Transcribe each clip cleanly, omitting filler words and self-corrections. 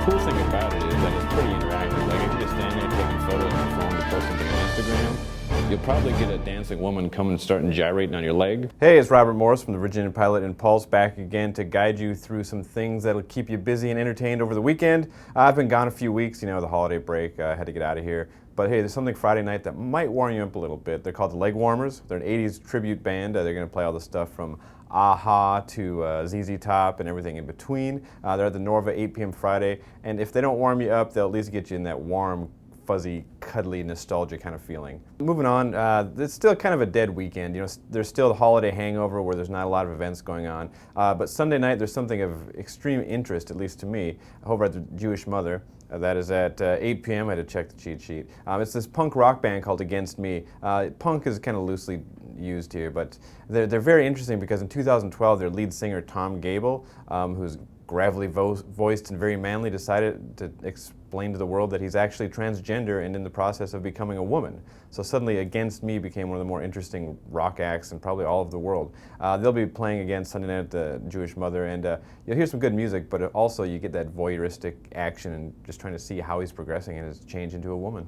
cool thing about it is that it's pretty interactive. Like if you just stand there taking photos on your phone to post something on Instagram, you'll probably get a dancing woman coming and starting gyrating on your leg. Hey, it's Robert Morris from the Virginian-Pilot and Pulse back again to guide you through some things that'll keep you busy and entertained over the weekend. I've been gone a few weeks, you know, the holiday break, I had to get out of here. But hey, there's something Friday night that might warm you up a little bit. They're called the Leg Warmers. They're an 80s tribute band. They're going to play all the stuff from Aha to ZZ Top and everything in between. They're at the Norva, 8 p.m. Friday. And if they don't warm you up, they'll at least get you in that warm, fuzzy, cuddly, nostalgia kind of feeling. Moving on, it's still kind of a dead weekend. You know, there's still the holiday hangover where there's not a lot of events going on. But Sunday night, there's something of extreme interest, at least to me, over at the Jewish Mother. That is at 8 p.m. I had to check the cheat sheet. It's this punk rock band called Against Me. Punk is kind of loosely used here, but they're very interesting because in 2012, their lead singer, Tom Gable, who's gravelly voiced and very manly, decided to explain to the world that he's actually transgender and in the process of becoming a woman. So suddenly Against Me became one of the more interesting rock acts in probably all of the world. They'll be playing again Sunday night at the Jewish Mother, and you'll hear some good music, but also you get that voyeuristic action and just trying to see how he's progressing and his change into a woman.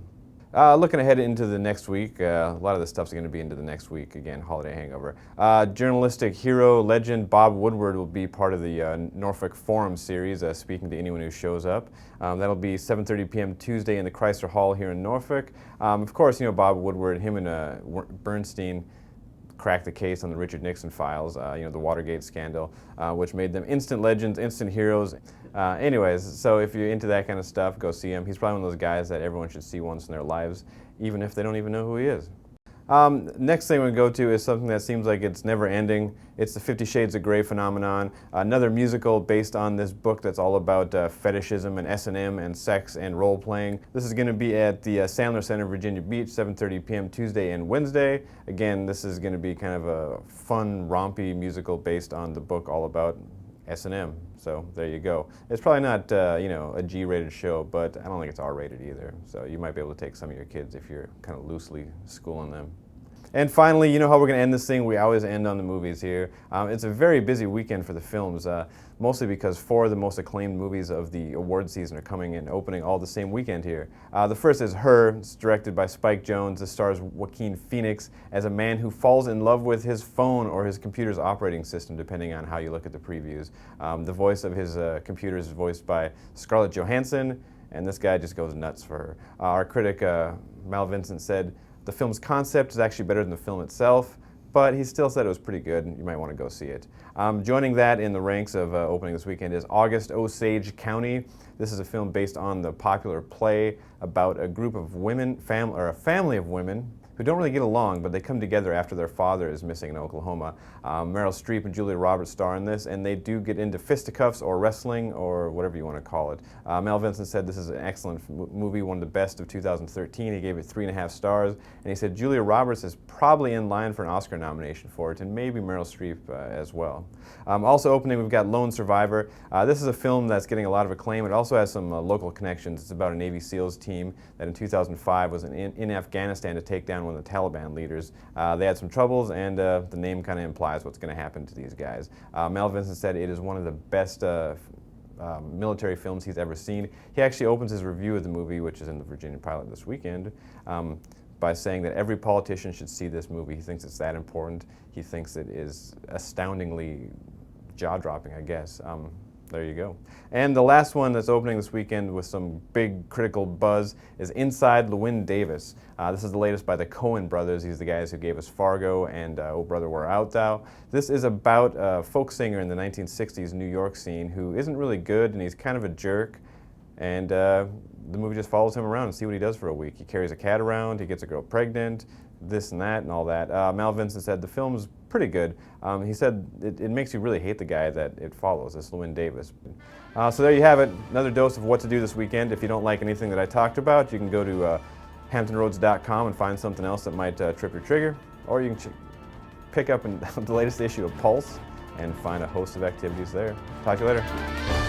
Looking ahead into the next week, a lot of the stuff's going to be into the next week, again, holiday hangover. Journalistic hero, legend Bob Woodward will be part of the Norfolk Forum series, speaking to anyone who shows up. That'll be 7:30 p.m. Tuesday in the Chrysler Hall here in Norfolk. Of course, you know, Bob Woodward, him and Bernstein cracked the case on the Richard Nixon files, you know, the Watergate scandal, which made them instant legends, instant heroes. Anyways, so if you're into that kind of stuff, go see him. He's probably one of those guys that everyone should see once in their lives, even if they don't even know who he is. Next thing we're going to go to is something that seems like it's never ending. It's the 50 Shades of Grey phenomenon, another musical based on this book that's all about fetishism and S&M and sex and role-playing. This is going to be at the Sandler Center, Virginia Beach, 7:30 p.m. Tuesday and Wednesday. Again, this is going to be kind of a fun, rompy musical based on the book all about S&M. So there you go. It's probably not, you know, a G-rated show, but I don't think it's R-rated either. So you might be able to take some of your kids if you're kind of loosely schooling them. And finally, you know how we're going to end this thing? We always end on the movies here. It's a very busy weekend for the films, mostly because 4 of the most acclaimed movies of the award season are coming and opening all the same weekend here. The first is Her. It's directed by Spike Jonze. It stars Joaquin Phoenix as a man who falls in love with his phone or his computer's operating system, depending on how you look at the previews. The voice of his computer is voiced by Scarlett Johansson, and this guy just goes nuts for her. Our critic, Mal Vincent, said, "The film's concept is actually better than the film itself," but he still said it was pretty good, and you might want to go see it. Joining that in the ranks of opening this weekend is August Osage County. This is a film based on the popular play about a group of women, or a family of women, who don't really get along, but they come together after their father is missing in Oklahoma. Meryl Streep and Julia Roberts star in this, and they do get into fisticuffs or wrestling or whatever you want to call it. Mel Vincent said this is an excellent movie, one of the best of 2013. He gave it 3.5 stars, and he said Julia Roberts is probably in line for an Oscar nomination for it, and maybe Meryl Streep as well. Also opening, we've got Lone Survivor. This is a film that's getting a lot of acclaim. It also has some local connections. It's about a Navy SEALs team that in 2005 was in Afghanistan to take down one of the Taliban leaders. They had some troubles, and the name kind of implies what's going to happen to these guys. Mel Vincent said it is one of the best military films he's ever seen. He actually opens his review of the movie, which is in the Virginia-Pilot this weekend, by saying that every politician should see this movie. He thinks it's that important. He thinks it is astoundingly jaw-dropping, I guess. There you go. And the last one that's opening this weekend with some big critical buzz is Inside Llewyn Davis. This is the latest by the Coen brothers. These are the guys who gave us Fargo and Oh Brother, Where Art Thou? This is about a folk singer in the 1960s New York scene who isn't really good, and he's kind of a jerk. And the movie just follows him around and see what he does for a week. He carries a cat around, he gets a girl pregnant, this and that and all that. Mal Vincent said the film's pretty good. He said it makes you really hate the guy that it follows, this Llewyn Davis. So there you have it, another dose of what to do this weekend. If you don't like anything that I talked about, you can go to hamptonroads.com and find something else that might trip your trigger, or you can pick up the latest issue of Pulse and find a host of activities there. Talk to you later.